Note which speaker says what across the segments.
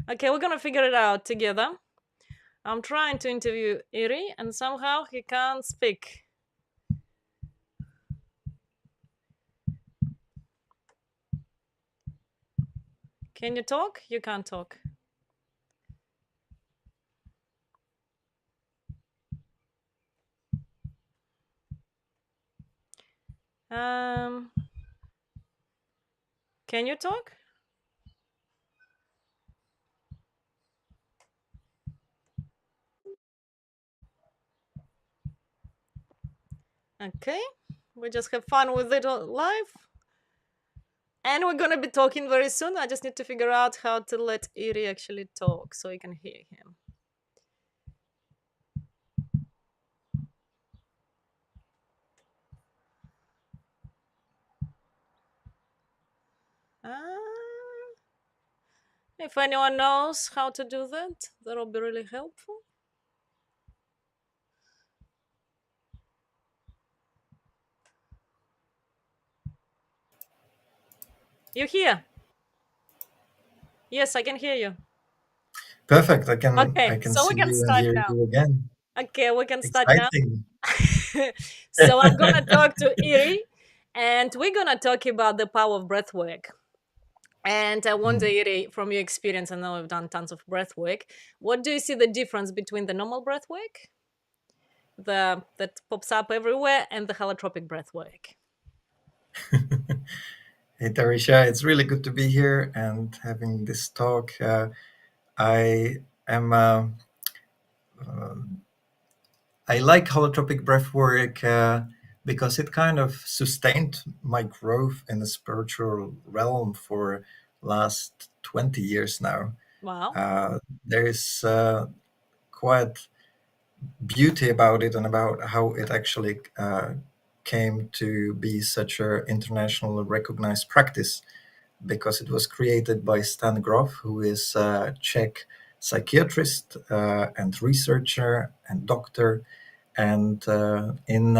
Speaker 1: Okay, we're gonna figure it out together. I'm trying to interview Iri, and somehow he can't speak. Can you talk? You can't talk. Um, can you talk? Okay, we just have fun with it live. And we're gonna be talking very soon. I just need to figure out how to let Iri actually talk so you can hear him. Uh, if anyone knows how to do that, that'll be really helpful. You here? Yes, I can hear you.
Speaker 2: Perfect. I
Speaker 1: Okay,
Speaker 2: can
Speaker 1: so we
Speaker 2: see
Speaker 1: can
Speaker 2: you and
Speaker 1: start
Speaker 2: hear
Speaker 1: now.
Speaker 2: you again.
Speaker 1: Okay, we can start now.
Speaker 2: Exciting.
Speaker 1: So I'm gonna talk to Iri, and we're gonna talk about the power of breath work. And I wonder,
Speaker 2: Mm.
Speaker 1: Iri, from your experience, I know we've done tons of breath work. What do you see the difference between the normal breath work, the that pops up everywhere, and the holotropic breath work?
Speaker 2: Hey, Tarisha, it's really good to be here and having this talk. I am. Um, I like holotropic breathwork because it kind of sustained my growth in the spiritual realm for last 20 years now.
Speaker 1: Wow.
Speaker 2: There is quite beauty about it and about how it actually came to be such an international recognized practice because it was created by Stan Grof, who is a Czech psychiatrist and researcher and doctor. And in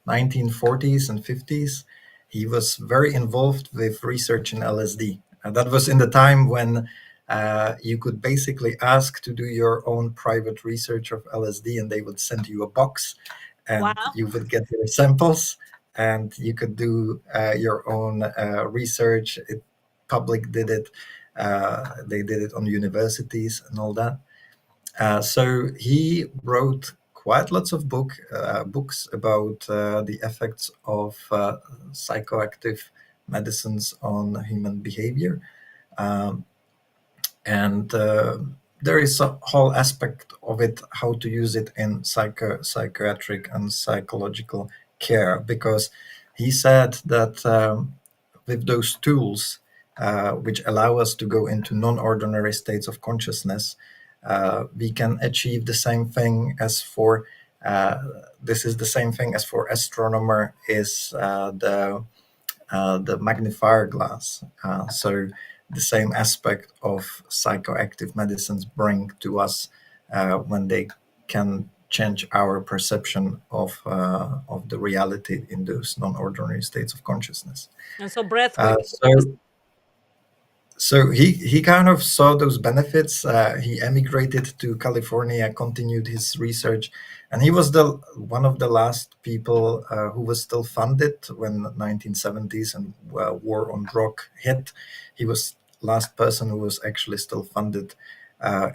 Speaker 2: 1940s and 50s, he was very involved with research in LSD. And that was in the time when you could basically ask to do your own private research of LSD, and they would send you a box, and
Speaker 1: Wow.
Speaker 2: you would get your samples, and you could do your own research. Public did it. They did it on universities and all that. So he wrote quite lots of books about the effects of psychoactive medicines on human behavior. Um, and there is a whole aspect of it how to use it in psychiatric and psychological care, because he said that with those tools which allow us to go into non-ordinary states of consciousness, we can achieve the same thing as for uh, this is the same thing as for astronomer is the magnifier glass. So the same aspect of psychoactive medicines bring to us when they can change our perception of the reality in those non-ordinary states of consciousness.
Speaker 1: And so breath
Speaker 2: Uh,
Speaker 1: work is one of
Speaker 2: so so he kind of saw those benefits. He emigrated to California, continued his research, and he was the one of the last people who was still funded when 1970s and war on drug hit. He was last person who was actually still funded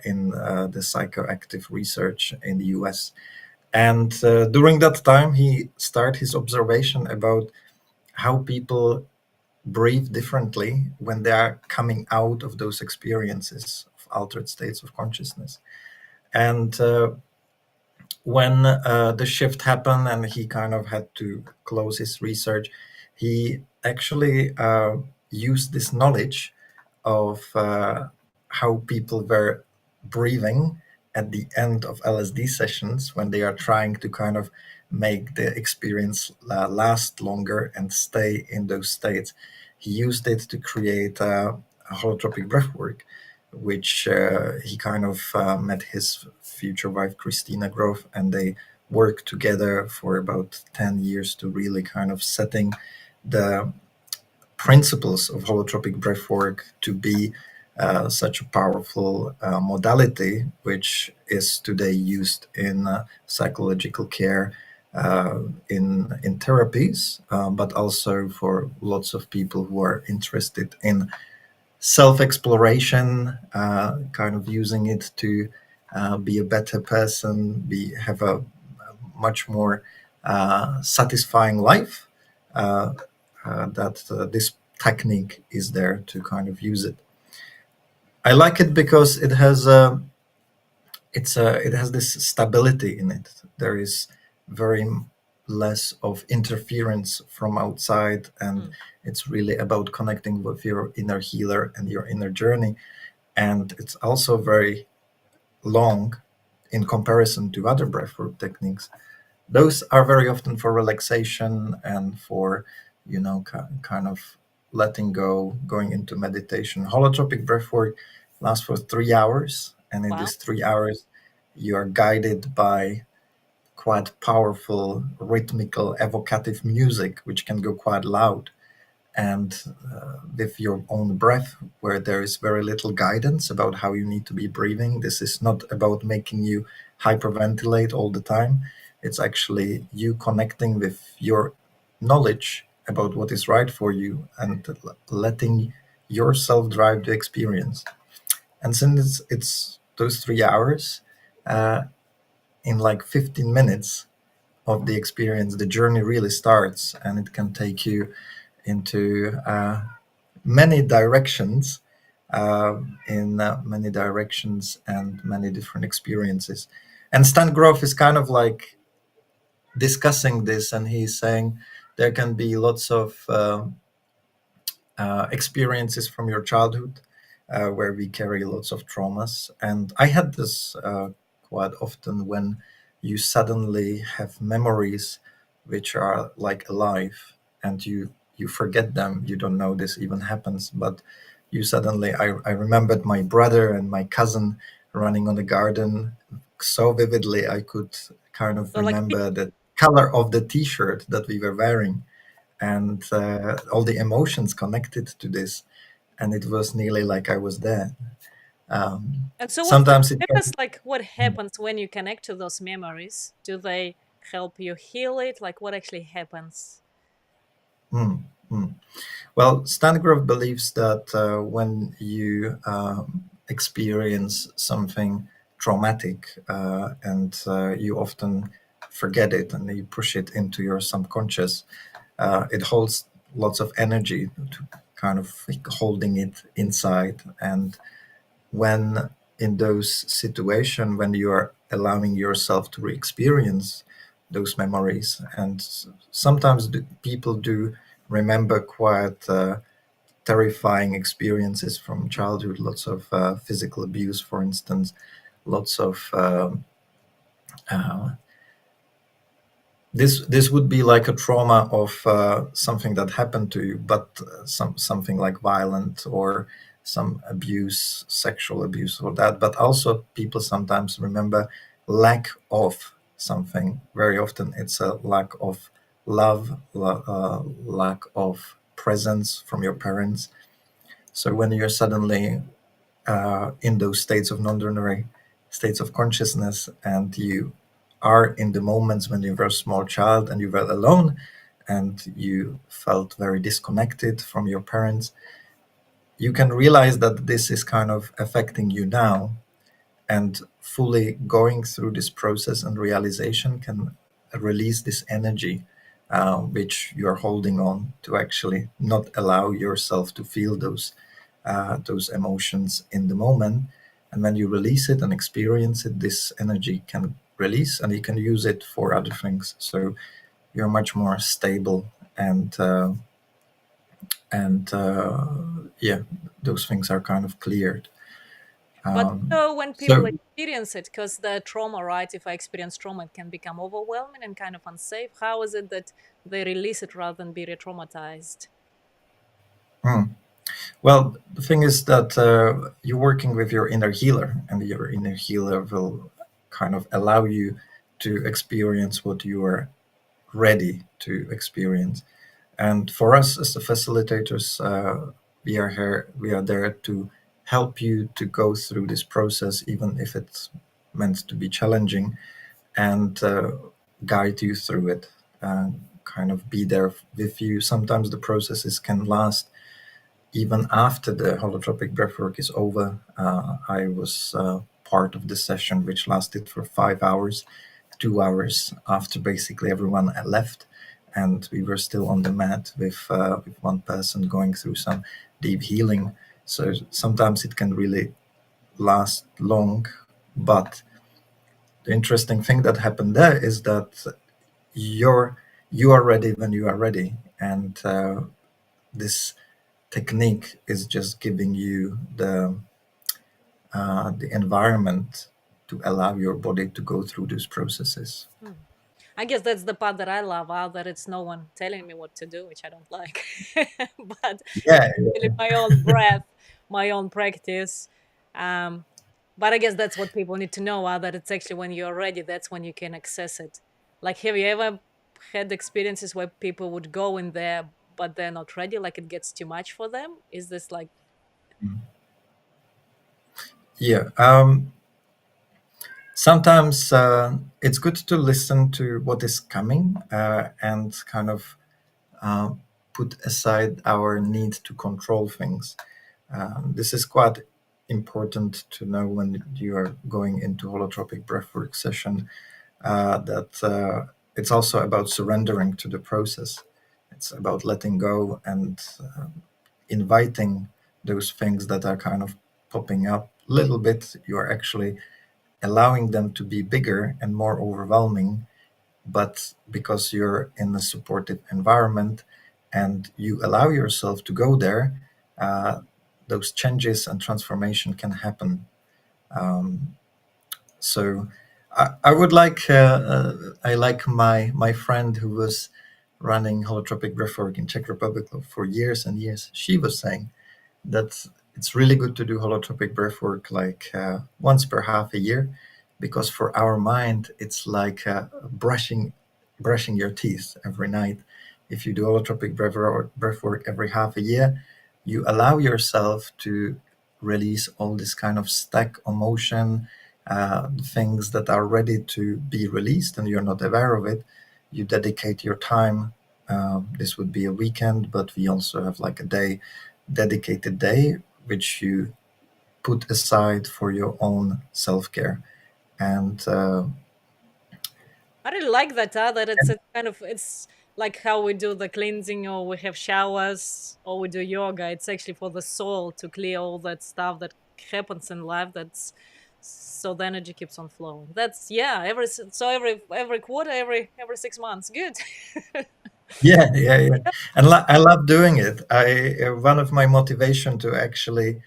Speaker 2: in the psychoactive research in the U.S. And during that time, he started his observation about how people breathe differently when they are coming out of those experiences of altered states of consciousness. And when the shift happened and he kind of had to close his research, he actually used this knowledge of how people were breathing at the end of LSD sessions when they are trying to kind of make the experience last longer and stay in those states. He used it to create a holotropic breathwork, which he kind of met his future wife, Christina Grove, and they worked together for about 10 years to really kind of setting the principles of holotropic breathwork to be such a powerful modality, which is today used in psychological care, in therapies, but also for lots of people who are interested in self exploration, kind of using it to be a better person, have a much more satisfying life. Uh, that this technique is there to kind of use it. I like it because it has this stability in it. There is very less of interference from outside, and
Speaker 1: Mm.
Speaker 2: it's really about connecting with your inner healer and your inner journey. And it's also very long in comparison to other breathwork techniques. Those are very often for relaxation and for, kind of letting go, going into meditation. Holotropic breathwork lasts for 3 hours, and in
Speaker 1: Wow.
Speaker 2: these 3 hours, you are guided by quite powerful, rhythmical, evocative music, which can go quite loud, and with your own breath, where there is very little guidance about how you need to be breathing. This is not about making you hyperventilate all the time. It's actually you connecting with your knowledge about what is right for you and letting yourself drive the experience. And since it's those 3 hours, uh, in like 15 minutes of the experience, the journey really starts, and it can take you into many directions, in many directions and many different experiences. And Stan Grof is kind of like discussing this, and he's saying there can be lots of experiences from your childhood where we carry lots of traumas. And I had this quite often when you suddenly have memories which are like alive, and you forget them. You don't know this even happens, but you suddenly, I remembered my brother and my cousin running on the garden so vividly. I could kind of
Speaker 1: So like
Speaker 2: remember the color of the t-shirt that we were wearing, and all the emotions connected to this, and it was nearly like I was there.
Speaker 1: and so what can
Speaker 2: Sometimes it
Speaker 1: tell us
Speaker 2: can.
Speaker 1: like what happens when you connect to those memories? Do they help you heal it? Like what actually happens?
Speaker 2: Mm, mm. Well, Stangrove believes that when you experience something traumatic, and you often forget it and you push it into your subconscious, it holds lots of energy to kind of like holding it inside. And when in those situations, when you are allowing yourself to re-experience those memories, and sometimes people do remember quite terrifying experiences from childhood, lots of physical abuse, for instance, lots of uh, this would be like a trauma of something that happened to you, but something like violent or some abuse, sexual abuse, or that. But also, people sometimes remember lack of something. Very often, it's a lack of love, lack of presence from your parents. So when you're suddenly in those states of non-ordinary states of consciousness, and you are in the moments when you were a small child and you were alone and you felt very disconnected from your parents, you can realize that this is kind of affecting you now, and fully going through this process and realization can release this energy, which you're holding on to, actually not allow yourself to feel those emotions in the moment. And when you release it and experience it, this energy can release, and you can use it for other things. So you're much more stable, and yeah, those things are kind of cleared.
Speaker 1: But
Speaker 2: Um,
Speaker 1: so when people
Speaker 2: so
Speaker 1: experience it, because the trauma, right? If I experience trauma, it can become overwhelming and kind of unsafe. How is it that they release it rather than be re-traumatized?
Speaker 2: hmm. Well, the thing is that you're working with your inner healer, and your inner healer will kind of allow you to experience what you are ready to experience. And for us as the facilitators, we are here, we are there to help you to go through this process, even if it's meant to be challenging, and guide you through it, kind of be there with you. Sometimes the processes can last even after the holotropic breathwork is over. I was part of the session, which lasted for 5 hours, 2 hours after basically everyone had left, and we were still on the mat with one person going through some deep healing. So sometimes it can really last long, but the interesting thing that happened there is that you're you are ready when you are ready, and this technique is just giving you the environment to allow your body to go through these processes.
Speaker 1: Hmm. I guess that's the part that I love, out that it's no one telling me what to do, which I don't like. But
Speaker 2: Yeah,
Speaker 1: really my own breath, my own practice. Um, but I guess that's what people need to know, that it's actually when you're ready, that's when you can access it. Like, have you ever had experiences where people would go in there, but they're not ready? Like, it gets too much for them? Is this like,
Speaker 2: yeah. Sometimes it's good to listen to what is coming and kind of uh, put aside our need to control things. This is quite important to know when you are going into holotropic breathwork session, that it's also about surrendering to the process. It's about letting go and inviting those things that are kind of popping up a little bit. You're actually allowing them to be bigger and more overwhelming, but because you're in a supportive environment and you allow yourself to go there, uh, those changes and transformation can happen. Um, so I would like I like my friend who was running holotropic breathwork in Czech Republic for years and years. She was saying that it's really good to do holotropic breathwork like once per half a year, because for our mind it's like brushing your teeth every night. If you do holotropic breathwork every half a year, you allow yourself to release all this kind of stack emotion, things that are ready to be released and you're not aware of it. You dedicate your time. This would be a weekend, but we also have like a dedicated day which you put aside for your own self-care. And
Speaker 1: I really like that, that it's a kind of, it's like how we do the cleansing, or we have showers, or we do yoga. It's actually for the soul to clear all that stuff that happens in life. That's so the energy keeps on flowing. That's, yeah. Every quarter, every 6 months. Good.
Speaker 2: yeah, yeah, yeah, and I love doing it. I One of my motivation to actually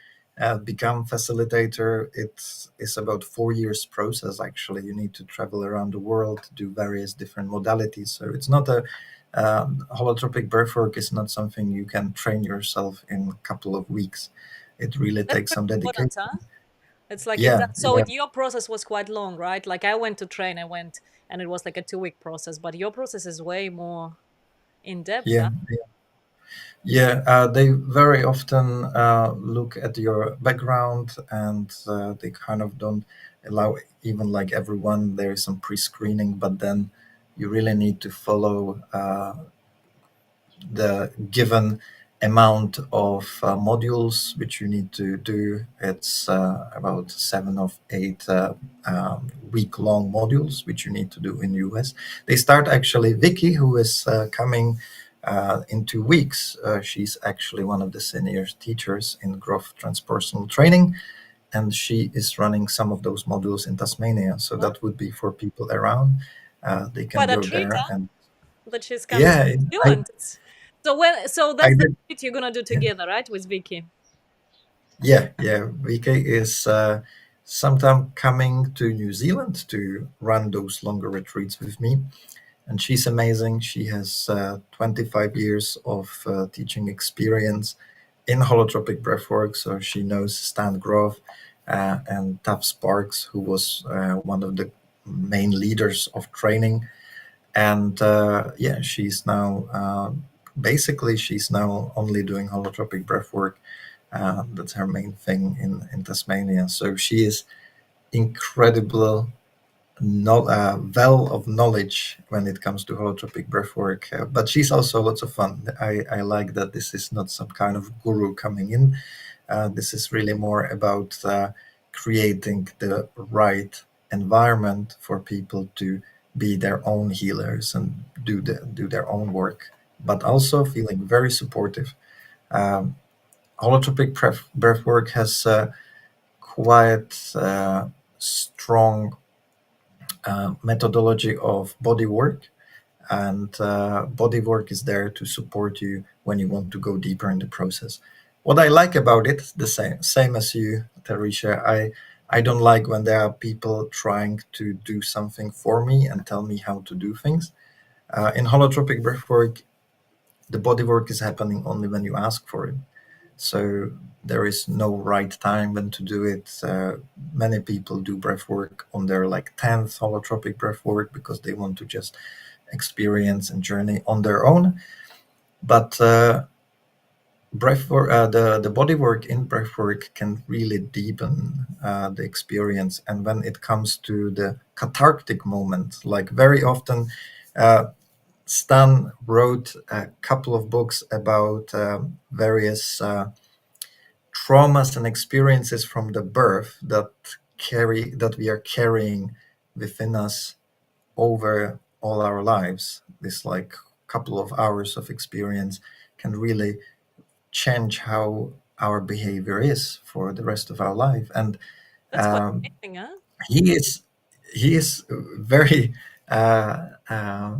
Speaker 2: become facilitator, it is about 4 years process. Actually, you need to travel around the world, do various different modalities. So it's not a holotropic breathwork is not something you can train yourself in a couple of weeks. It really
Speaker 1: That's
Speaker 2: takes
Speaker 1: pretty
Speaker 2: some
Speaker 1: important,
Speaker 2: dedication.
Speaker 1: huh? It's like
Speaker 2: Yeah,
Speaker 1: so.
Speaker 2: yeah,
Speaker 1: Your process was quite long, right? Like I went to train, I went, and it was like a 2 week process. But your process is way more in depth,
Speaker 2: yeah.
Speaker 1: huh?
Speaker 2: Yeah, they very often look at your background, and they kind of don't allow even like everyone. There is some pre-screening, but then you really need to follow the given amount of modules which you need to do. It's about 7 or 8 week-long modules which you need to do in US. They start actually. Vicky, who is coming in 2 weeks, she's actually one of the senior teachers in growth transpersonal training, and she is running some of those modules in Tasmania. So
Speaker 1: Wow.
Speaker 2: that would be for people around. They can
Speaker 1: Quite a
Speaker 2: go
Speaker 1: treat,
Speaker 2: there,
Speaker 1: huh?
Speaker 2: and
Speaker 1: That she's coming to
Speaker 2: yeah,
Speaker 1: New
Speaker 2: I
Speaker 1: Zealand. So
Speaker 2: I
Speaker 1: that's the
Speaker 2: did.
Speaker 1: retreat you're gonna do
Speaker 2: Yeah.
Speaker 1: together, right, with Vicky?
Speaker 2: Yeah, yeah. VK is sometime coming to New Zealand to run those longer retreats with me. And she's amazing. She has 25 years of teaching experience in holotropic breathwork. So she knows Stan Grove and Tav Sparks, who was one of the main leaders of training. And yeah, she's now basically she's now only doing holotropic breathwork That's her main thing in Tasmania. So she is incredible, well of knowledge when it comes to holotropic breathwork. But she's also lots of fun. I like that this is not some kind of guru coming in. This is really more about creating the right environment for people to be their own healers and do their own work, but also feeling very supportive. Um, holotropic breathwork has quite strong methodology of body work, and body work is there to support you when you want to go deeper in the process. What I like about it, the same as you, Tarisha, I don't like when there are people trying to do something for me and tell me how to do things. In holotropic breathwork, the body work is happening only when you ask for it. So there is no right time when to do it. Many people do breath work on their like 10th holotropic breath work because they want to just experience and journey on their own. But breath work, the body work in breath work can really deepen the experience. And when it comes to the cathartic moment, like very often, Stan wrote a couple of books about various traumas and experiences from the birth that we are carrying within us over all our lives. This like couple of hours of experience can really change how our behavior is for the rest of our life. And
Speaker 1: That's quite
Speaker 2: um,
Speaker 1: amazing, huh?
Speaker 2: he is he is very uh, uh,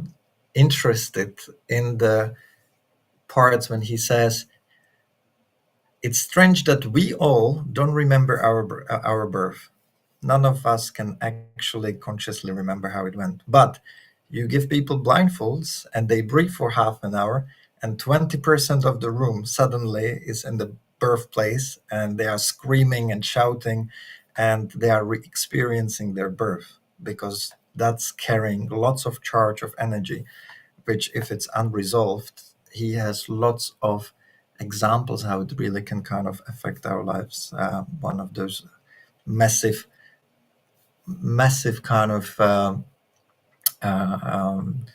Speaker 2: interested in the parts when he says it's strange that we all don't remember our birth. None of us can actually consciously remember how it went. But you give people blindfolds and they breathe for half an hour, and 20% of the room suddenly is in the birthplace and they are screaming and shouting and they are experiencing their birth because that's carrying lots of charge of energy, which, if it's unresolved, he has lots of examples how it really can kind of affect our lives. One of those massive, massive kind of uh, um,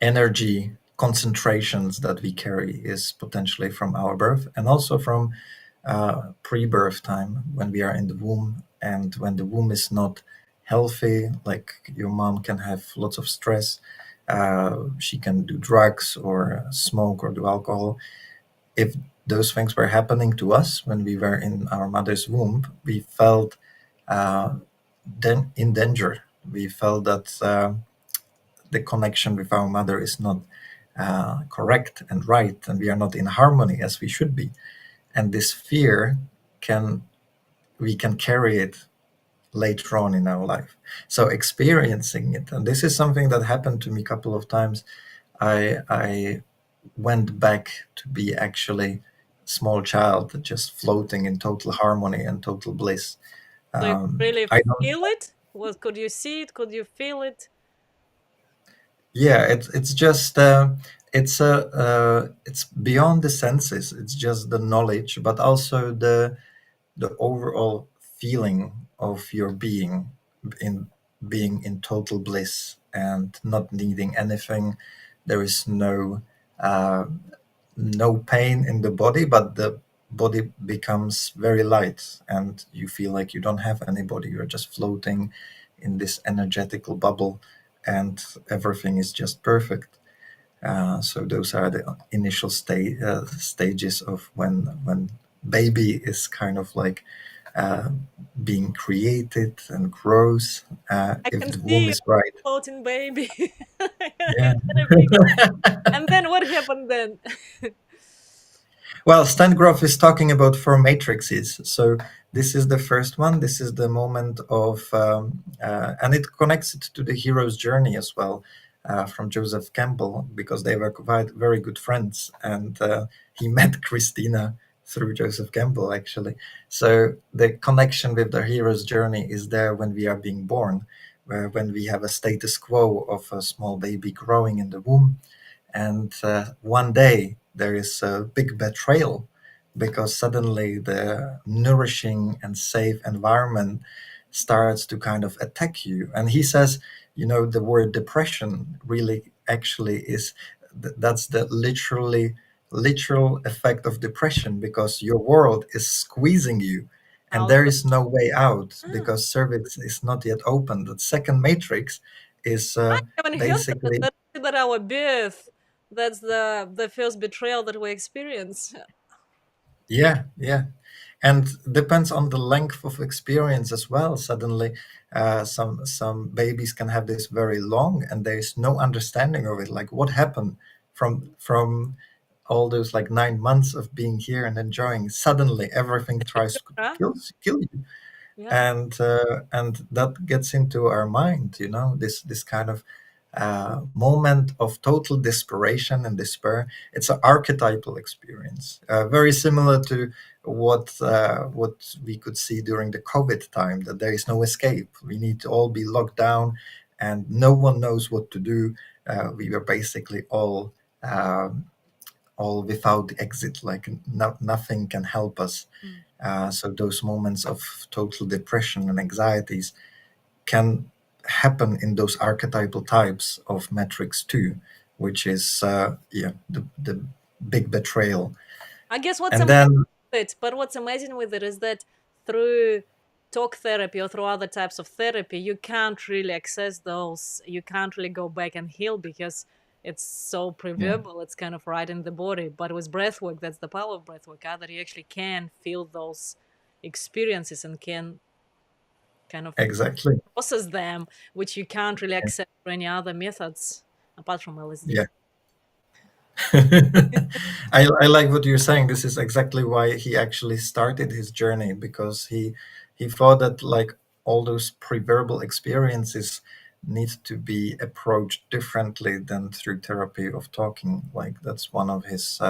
Speaker 2: energy concentrations that we carry is potentially from our birth and also from pre-birth time when we are in the womb, and when the womb is not healthy, like your mom can have lots of stress, she can do drugs or smoke or do alcohol. If those things were happening to us when we were in our mother's womb, we felt uh, then in danger. We felt that the connection with our mother is not correct and right, and we are not in harmony as we should be. And this fear can we can carry it later on in our life. So experiencing it, and this is something that happened to me a couple of times. I went back to be actually a small child, just floating in total harmony and total bliss.
Speaker 1: So you could really
Speaker 2: I don't.
Speaker 1: feel it? What could you see it? Could you feel it?
Speaker 2: Yeah, it's just it's beyond the senses. It's just the knowledge, but also the overall feeling of your in being in total bliss and not needing anything. There is uh, no pain in the body, but the body becomes very light, and you feel like you don't have any body. You're just floating in this energetical bubble, and everything is just perfect. So those are the initial stages of when baby is kind of like uh, being created and grows,
Speaker 1: I
Speaker 2: if
Speaker 1: can
Speaker 2: the
Speaker 1: see
Speaker 2: womb
Speaker 1: you
Speaker 2: is right.
Speaker 1: floating baby.
Speaker 2: Yeah.
Speaker 1: It's got a picture. And then what happened then?
Speaker 2: Well, Stan Groff is talking about four matrices. So this is the first one. This is the moment of, and it connects it to the hero's journey as well, from Joseph Campbell, because they were quite very good friends, and he met Christina through Joseph Campbell actually. So the connection with the hero's journey is there when we are being born, where when we have a status quo of a small baby growing in the womb, and one day there is a big betrayal because suddenly the nourishing and safe environment starts to kind of attack you. And he says, the word depression really actually is that's the literal effect of depression, because your world is squeezing you and
Speaker 1: Out
Speaker 2: there
Speaker 1: of
Speaker 2: is no way out
Speaker 1: ah,
Speaker 2: because cervix is not yet open. The second matrix is
Speaker 1: I haven't heard of it.
Speaker 2: basically.
Speaker 1: That our birth, that's the first betrayal that we experience.
Speaker 2: Yeah, yeah. And depends on the length of experience as well. Suddenly, some babies can have this very long, and there is no understanding of it. Like what happened from all those like 9 months of being here and enjoying. Suddenly, everything tries to
Speaker 1: Huh?
Speaker 2: kill you,
Speaker 1: Yeah.
Speaker 2: and that gets into our mind. This kind of moment of total desperation and despair. It's an archetypal experience, very similar to what we could see during the COVID time, that there is no escape. We need to all be locked down, and no one knows what to do. We were basically all without exit, like nothing can help us.
Speaker 1: Mm.
Speaker 2: So those moments of total depression and anxieties can happen in those archetypal types of metrics too, which is the big betrayal.
Speaker 1: I guess what's
Speaker 2: And
Speaker 1: amazing
Speaker 2: then
Speaker 1: with it, but what's amazing with it is that through talk therapy or through other types of therapy, you can't really access those. You can't really go back and heal because it's so
Speaker 2: yeah,
Speaker 1: preverbal. It's kind of right in the body. But with breathwork, that's the power of breathwork, that you actually can feel those experiences and can kind of
Speaker 2: exactly.
Speaker 1: process them, which you can't really access through any other methods apart from
Speaker 2: Yeah.
Speaker 1: LSD.
Speaker 2: I like what you're saying. This is exactly why he actually started his journey, because he thought that like all those pre-verbal experiences need to be approached differently than through therapy of talking. Like that's one of his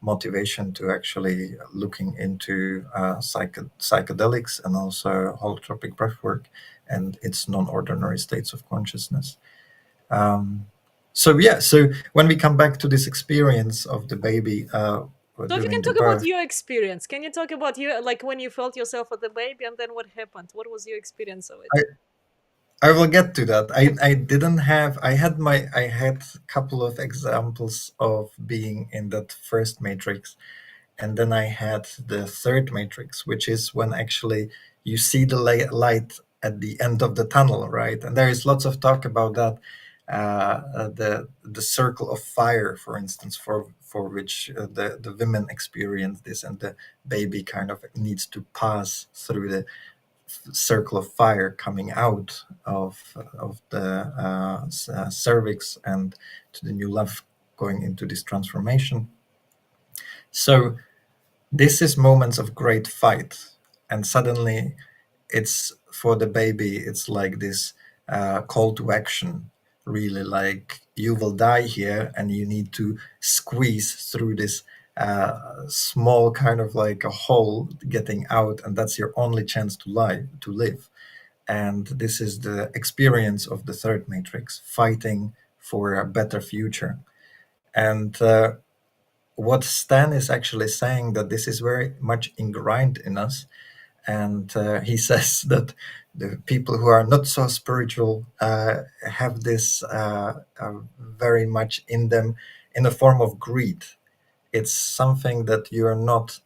Speaker 2: motivation to actually looking into psychedelics and also holotropic breathwork and its non-ordinary states of consciousness. Um, so when we come back to this experience of the baby
Speaker 1: So if you can
Speaker 2: during the
Speaker 1: talk about
Speaker 2: birth,
Speaker 1: your experience, can you talk about you like when you felt yourself as a baby and then what happened? What was your experience of
Speaker 2: I,
Speaker 1: it?
Speaker 2: I will get to that. I didn't have I had a couple of examples of being in that first matrix, and then I had the third matrix, which is when actually you see the light at the end of the tunnel, right? And there is lots of talk about that, the circle of fire, for instance, for which the women experience this, and the baby kind of needs to pass through the circle of fire coming out of the cervix and to the new love, going into this transformation. So this is moments of great fight, and suddenly it's for the baby. It's like this call to action, really, like you will die here, and you need to squeeze through this small kind of like a hole getting out, and that's your only chance to live. And this is the experience of the third matrix, fighting for a better future. And what Stan is actually saying, that this is very much ingrained in us. And he says that the people who are not so spiritual have this very much in them, in a form of greed. It's something that you are not,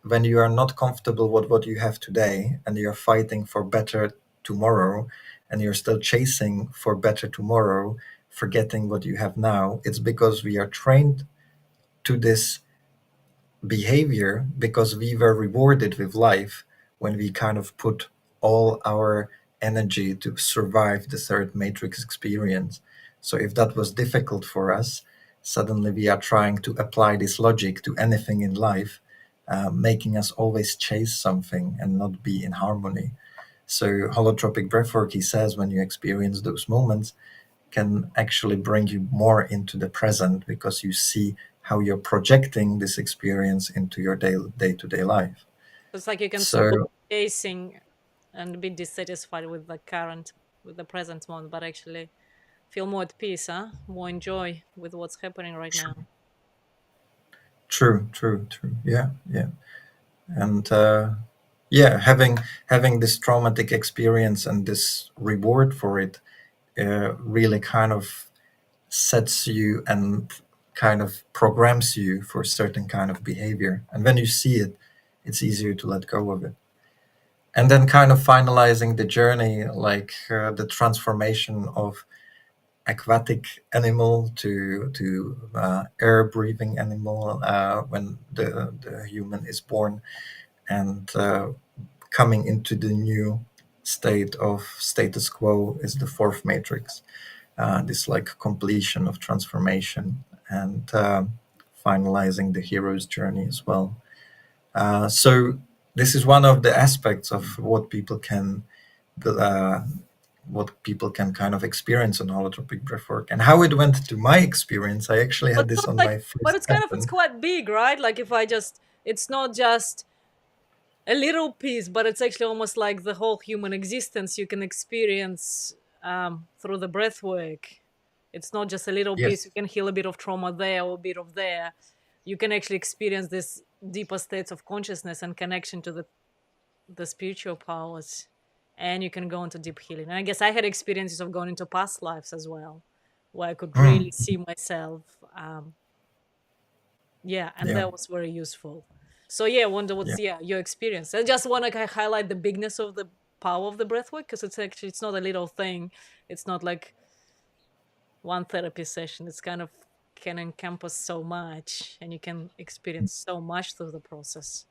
Speaker 2: when you are not comfortable with what you have today and you're fighting for better tomorrow, and you're still chasing for better tomorrow, forgetting what you have now. It's because we are trained to this behavior because we were rewarded with life when we kind of put all our energy to survive the third matrix experience. So if that was difficult for us, suddenly we are trying to apply this logic to anything in life, making us always chase something and not be in harmony. So holotropic breathwork, he says, when you experience those moments, can actually bring you more into the present, because you see how you're projecting this experience into your day-to-day life.
Speaker 1: It's like you can stop
Speaker 2: So
Speaker 1: chasing and be dissatisfied with the current, with the present moment, but actually feel more at peace, huh? More enjoy with what's happening right now.
Speaker 2: True, true, true. Yeah, yeah. And yeah, having this traumatic experience and this reward for it really kind of sets you and kind of programs you for certain kind of behavior. And when you see it, it's easier to let go of it. And then kind of finalizing the journey, like the transformation of aquatic animal to air breathing animal when the human is born, and coming into the new state of status quo is the fourth matrix, this like completion of transformation, and finalizing the hero's journey as well. So this is one of the aspects of uh, what people can kind of experience on holotropic breathwork. And how it went to my experience, I actually
Speaker 1: But
Speaker 2: had this
Speaker 1: not
Speaker 2: on
Speaker 1: like,
Speaker 2: my
Speaker 1: but
Speaker 2: first
Speaker 1: it's kind of, it's
Speaker 2: session.
Speaker 1: quite big, right? Like if I just, it's not just a little piece, but it's actually almost like the whole human existence you can experience through the breath work. It's not just a little piece. You
Speaker 2: Yes.
Speaker 1: can heal a bit of trauma there or a bit of there. You can actually experience this deeper states of consciousness and connection to the spiritual powers, and you can go into deep healing. And I guess I had experiences of going into past lives as well, where I could
Speaker 2: Mm,
Speaker 1: really see myself. Yeah, and
Speaker 2: yeah.
Speaker 1: that was very useful. So yeah, I wonder
Speaker 2: Yeah.
Speaker 1: what's, yeah, your experience. I just want to highlight the bigness of the power of the breathwork, because it's actually, it's not a little thing. It's not like one therapy session. It's kind of can encompass so much, and you can experience so much through the process.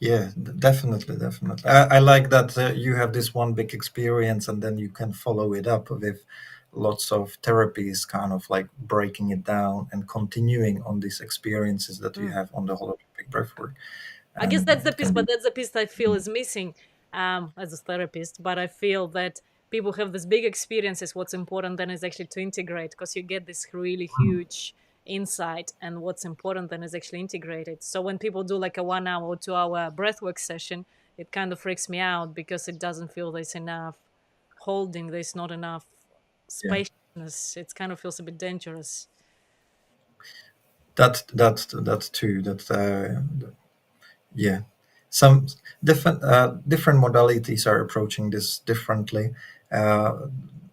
Speaker 2: Yeah, definitely, definitely. I like that you have this one big experience and then you can follow it up with lots of therapies, kind of like breaking it down and continuing on these experiences that you
Speaker 1: Mm.
Speaker 2: have on the holographic breathwork.
Speaker 1: I guess
Speaker 2: And
Speaker 1: that's the
Speaker 2: it
Speaker 1: piece,
Speaker 2: can
Speaker 1: but
Speaker 2: be,
Speaker 1: that's the piece I feel is missing as a therapist. But I feel that people have this big experiences. What's important then is actually to integrate, because you get this really huge insight, and what's important then is actually integrated. So when people do like a 1 hour or 2 hour breathwork session, it kind of freaks me out because it doesn't feel there's enough holding, there's not enough
Speaker 2: yeah,
Speaker 1: spaciousness. It kind of feels a bit dangerous.
Speaker 2: that too, yeah, some different modalities are approaching this differently. Uh,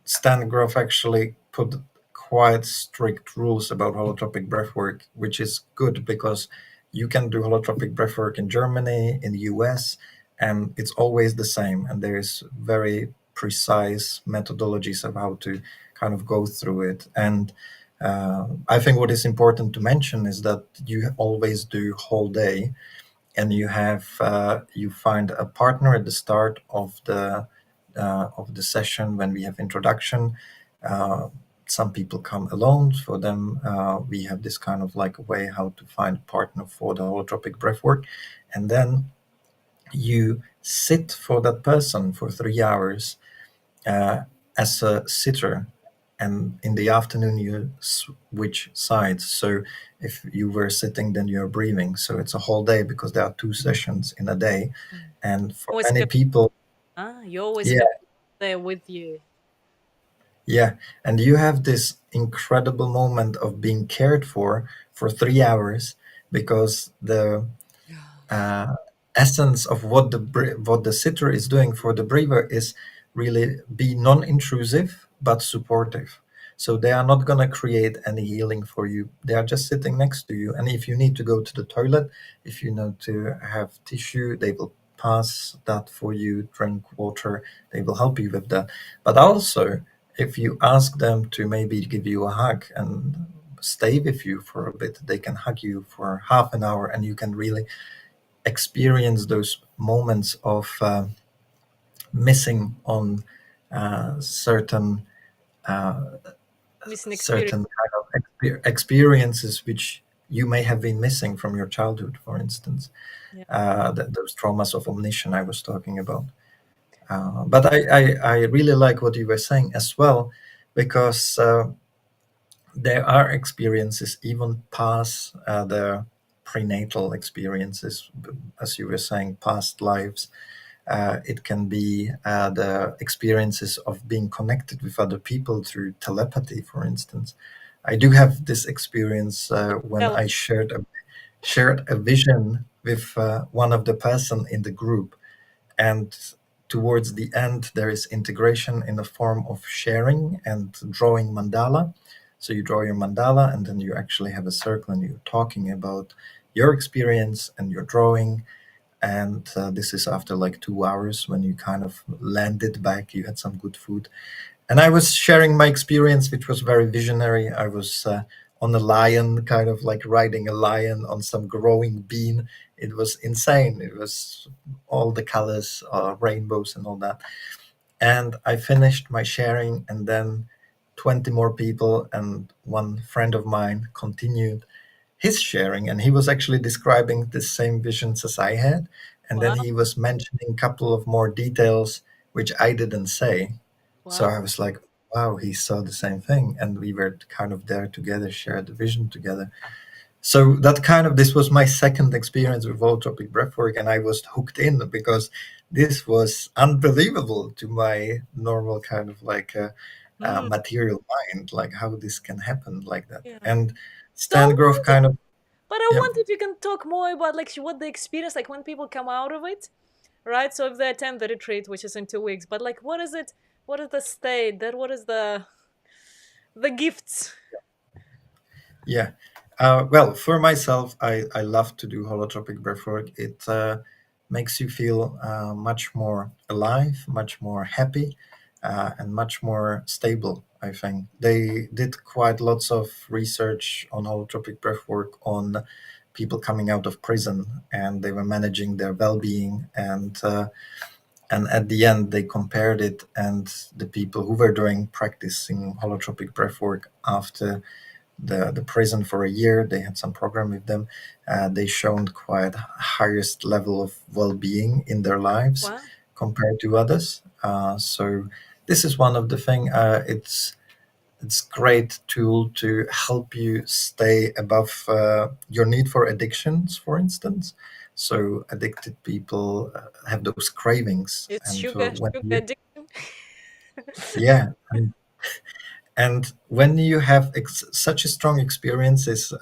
Speaker 2: Stan Groff actually put quite strict rules about holotropic breathwork, which is good because you can do holotropic breathwork in Germany, in the US, and it's always the same. And there's very precise methodologies of how to kind of go through it. And I think what is important to mention is that you always do whole day, and you find a partner at the start of the session when we have introduction. Uh, some people come alone. For them, we have this kind of like a way how to find a partner for the holotropic breathwork, and then you sit for that person for 3 hours uh, as a sitter, and in the afternoon you switch sides. So if you were sitting, then you're breathing. So it's a whole day because there are two sessions in a day,
Speaker 1: Mm.
Speaker 2: and for
Speaker 1: Always
Speaker 2: many
Speaker 1: have,
Speaker 2: people,
Speaker 1: you always
Speaker 2: yeah,
Speaker 1: have there with you.
Speaker 2: yeah, and you have this incredible moment of being cared for 3 hours, because the uh, essence of what the sitter is doing for the breather is really be non-intrusive but supportive. So they are not going to create any healing for you. They are just sitting next to you, and if you need to go to the toilet, if you need to have tissue, they will pass that for you. Drink water, they will help you with that. But also, if you ask them to maybe give you a hug and stay with you for a bit, they can hug you for half an hour, and you can really experience those moments of missing on certain uh,
Speaker 1: Missing experience.
Speaker 2: certain kind of experiences which you may have been missing from your childhood, for instance,
Speaker 1: Yeah.
Speaker 2: those traumas of omniscience I was talking about. But I really like what you were saying as well, because there are experiences even past the prenatal experiences, as you were saying, past lives. It can be the experiences of being connected with other people through telepathy, for instance. I do have this experience when
Speaker 1: Tell
Speaker 2: I shared a vision with one of the person in the group, and towards the end there is integration in the form of sharing and drawing mandala. So you draw your mandala, and then you actually have a circle, and you're talking about your experience and your drawing. And this is after like 2 hours when you kind of landed back, you had some good food, and I was sharing my experience, which was very visionary. I was on a lion, kind of like riding a lion on some growing bean. It was insane. It was all the colors, rainbows, and all that. And I finished my sharing, and then 20 more people and one friend of mine continued his sharing, and he was actually describing the same visions as I had. And then
Speaker 1: wow,
Speaker 2: he was mentioning a couple of more details which I didn't say. So
Speaker 1: wow.
Speaker 2: I was like, wow, he saw the same thing. And we were kind of there together, shared the vision together. So that kind of, this was my second experience with holotropic breathwork, and I was hooked in because this was unbelievable to my normal kind of like
Speaker 1: Mm,
Speaker 2: material mind, like how this can happen like that.
Speaker 1: yeah.
Speaker 2: And
Speaker 1: So I
Speaker 2: Stan Grove
Speaker 1: wonder,
Speaker 2: kind of,
Speaker 1: but I
Speaker 2: yeah,
Speaker 1: wonder if you can talk more about like what the experience like when people come out of it, right? So if they attend the retreat, which is in 2 weeks, but like what is it? What is the state? That what is the gifts?
Speaker 2: yeah. Well, for myself, I love to do holotropic breathwork. It makes you feel much more alive, much more happy, and much more stable. I think they did quite lots of research on holotropic breathwork on people coming out of prison, and they were managing their well-being, and at the end they compared it, and the people who were doing practicing holotropic breathwork after the prison for a year. They had some program with them. They shown quite highest level of well-being in their lives
Speaker 1: Wow,
Speaker 2: compared to others. So this is one of the thing. It's great tool to help you stay above your need for addictions, for instance. So addicted people have those cravings,
Speaker 1: it's
Speaker 2: and
Speaker 1: sugar
Speaker 2: when
Speaker 1: sugar
Speaker 2: you,
Speaker 1: addiction.
Speaker 2: yeah, and when you have such a strong experiences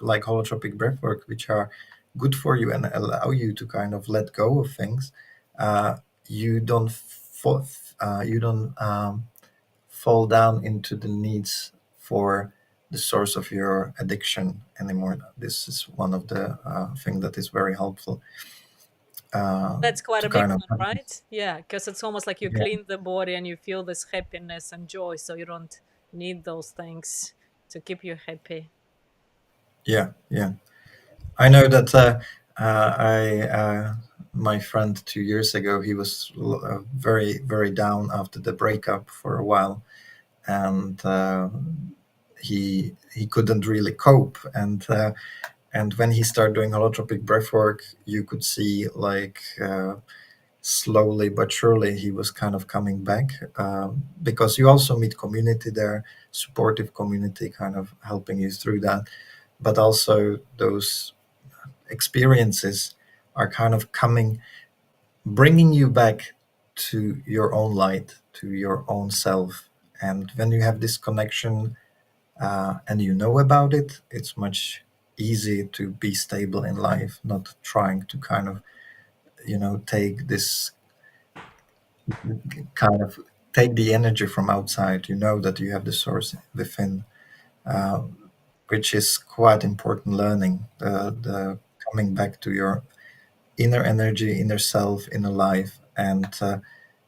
Speaker 2: like holotropic breathwork, which are good for you and allow you to kind of let go of things, uh, you don't fall down into the needs for the source of your addiction anymore. This is one of the thing that is very helpful uh,
Speaker 1: That's quite
Speaker 2: to
Speaker 1: a big
Speaker 2: kind of,
Speaker 1: one, right? Yeah, because it's almost like you
Speaker 2: yeah,
Speaker 1: clean the body and you feel this happiness and joy, so you don't need those things to keep you happy.
Speaker 2: yeah, yeah. I know that I my friend 2 years ago, he was very very down after the breakup for a while, and he couldn't really cope, and when he started doing holotropic breathwork, you could see like slowly but surely he was kind of coming back, because you also meet community there, supportive community, kind of helping you through that, but also those experiences are kind of coming, bringing you back to your own light, to your own self. And when you have this connection and you know about it, it's much easy to be stable in life, not trying to kind of, take this kind of take the energy from outside. You know that you have the source within, uh, which is quite important learning. The coming back to your inner energy, inner self, inner life, and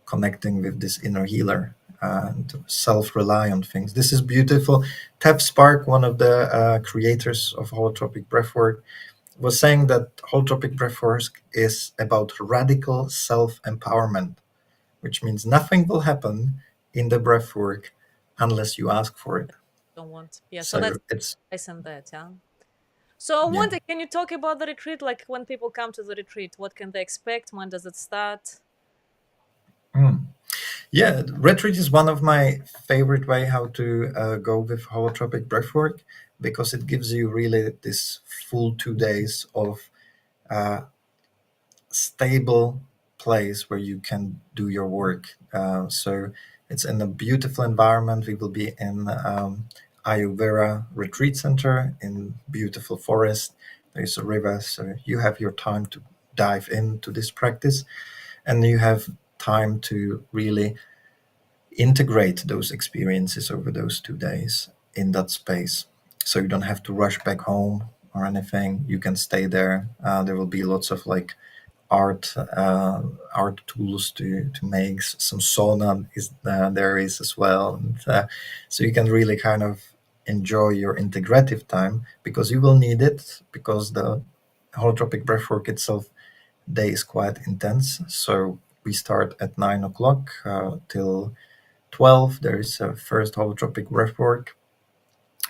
Speaker 2: connecting with this inner healer and self-rely on things. This is beautiful. Tev Spark, one of the creators of holotropic breathwork, was saying that holotropic breathwork is about radical self-empowerment, which means nothing will happen in the breathwork unless you ask for it.
Speaker 1: Don't want. Yeah, so
Speaker 2: So
Speaker 1: that's
Speaker 2: it's,
Speaker 1: nice and that, yeah. So I
Speaker 2: yeah.
Speaker 1: wonder, can you talk about the retreat? Like when people come to the retreat, what can they expect? When does it start?
Speaker 2: Mm. Yeah, retreat is one of my favorite way how to go with holotropic breathwork, because it gives you really this full 2 days of uh, stable place where you can do your work. So it's in a beautiful environment. We will be in Aio Wira retreat center in beautiful forest. There's a river, so you have your time to dive into this practice, and you have time to really integrate those experiences over those 2 days in that space. So you don't have to rush back home or anything. You can stay there. There will be lots of like art tools to make. Some sauna is there is as well, and so you can really kind of enjoy your integrative time because you will need it because the holotropic breathwork itself day is quite intense. So we start at 9 o'clock till 12. There is a first holotropic breathwork.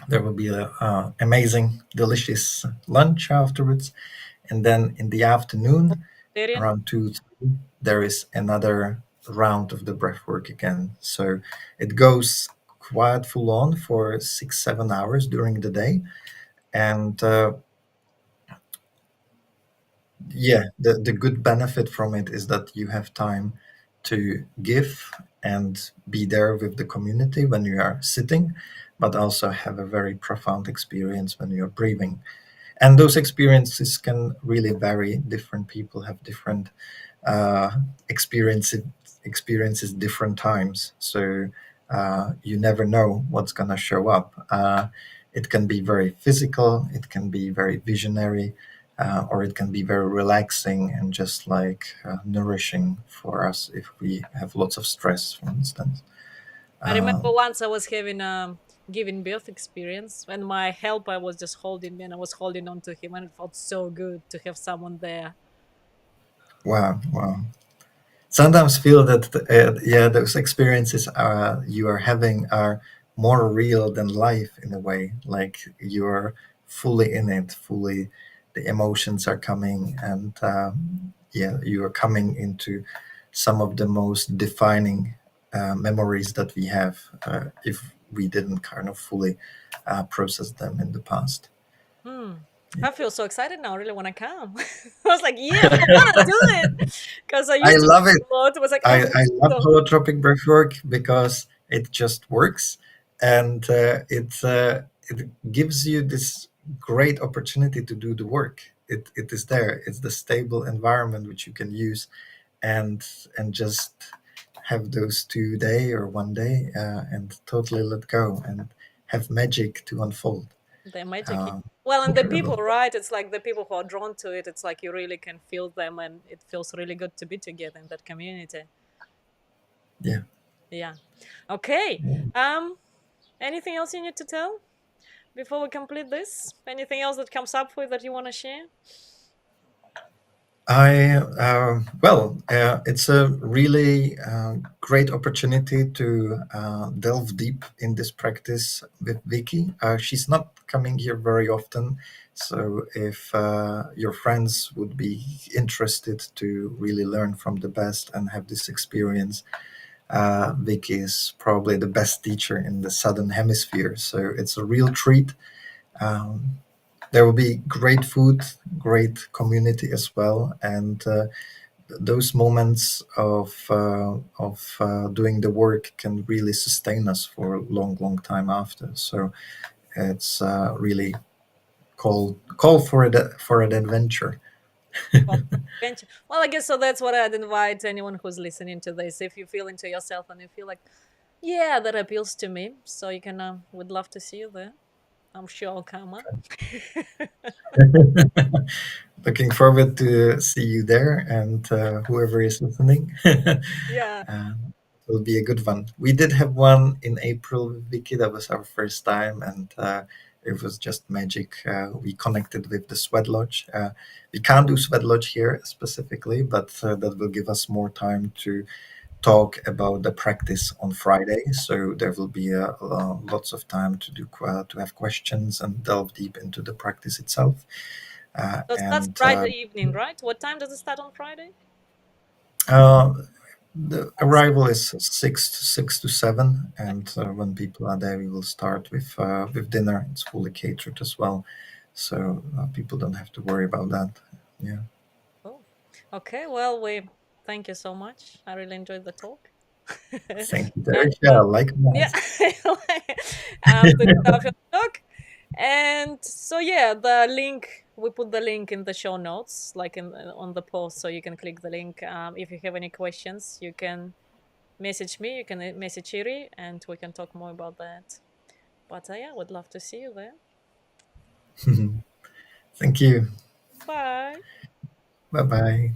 Speaker 2: There will be a amazing delicious lunch afterwards, and then in the afternoon
Speaker 1: Vegetarian.
Speaker 2: around 2 3, there is another round of the breathwork again. So it goes quite full on for 6 7 hours during the day. And yeah, the good benefit from it is that you have time to give and be there with the community when you are sitting, but also have a very profound experience when you're breathing. And those experiences can really vary. Different people have different uh, experiences experiences different times. So you never know what's gonna show up. It can be very physical. It can be very visionary. Or it can be very relaxing and just like nourishing for us if we have lots of stress, for instance.
Speaker 1: I
Speaker 2: Uh,
Speaker 1: remember once I was having a giving birth experience when my helper was just holding me and I was holding on to him and it felt so good to have someone there.
Speaker 2: wow, wow. Sometimes feel that yeah, those experiences you are having are more real than life in a way, like you're fully in it, fully the emotions are coming, and yeah, you are coming into some of the most defining memories that we have if we didn't kind of fully process them in the past.
Speaker 1: Hmm. I feel so excited now. I really want to come. I was like, yes, I want to do it because I
Speaker 2: I
Speaker 1: used to
Speaker 2: love it.
Speaker 1: do a lot. It was like, oh,
Speaker 2: I love
Speaker 1: so
Speaker 2: holotropic breathwork because it just works, and it gives you this great opportunity to do the work. It is there. It's the stable environment which you can use and just have those 2 day or 1 day and totally let go and have magic to unfold.
Speaker 1: the magic.
Speaker 2: Uh,
Speaker 1: Well, and the people,
Speaker 2: Incredible.
Speaker 1: right? It's like the people who are drawn to it. It's like you really can feel them, and it feels really good to be together in that community.
Speaker 2: Yeah.
Speaker 1: Yeah. Okay. Anything else you need to tell before we complete this? Anything else that comes up with that you want to share?
Speaker 2: It's a really great opportunity to delve deep in this practice with Vicky. She's not coming here very often, so if your friends would be interested to really learn from the best and have this experience, Vicky is probably the best teacher in the Southern Hemisphere. So it's a real treat. Um, there will be great food, great community as well, and those moments of doing the work can really sustain us for a long, long time after. So it's really call for it for an adventure.
Speaker 1: Well, well, I guess so. That's what I'd invite anyone who's listening to this. If you feel into yourself and you feel like, yeah, that appeals to me, so you can, would love to see you there. I'm sure I'll come up.
Speaker 2: Looking forward to see you there and whoever is listening.
Speaker 1: Yeah.
Speaker 2: It will be a good one. We did have one in April with Vicky. That was our first time, and it was just magic. We connected with the Sweat Lodge. We can't do Sweat Lodge here specifically, but that will give us more time to talk about the practice on Friday. So there will be lots of time to to have questions and delve deep into the practice itself.
Speaker 1: So that's
Speaker 2: And
Speaker 1: Friday evening, right? What time does it start on Friday?
Speaker 2: uh, The arrival is 6 to 7, and when people are there, we will start with dinner. It's fully catered as well, so people don't have to worry about that. Yeah,
Speaker 1: Oh, okay. Well, we thank you so much. I really enjoyed the talk.
Speaker 2: Thank you,
Speaker 1: and
Speaker 2: Teresa.
Speaker 1: yeah,
Speaker 2: Likewise.
Speaker 1: to start your talk. And so yeah, the link, we put the link in the show notes, like in on the post, so you can click the link. If you have any questions, you can message me, you can message Iri, and we can talk more about that. But yeah, I would love to see you there.
Speaker 2: Thank you.
Speaker 1: Bye.
Speaker 2: Bye bye.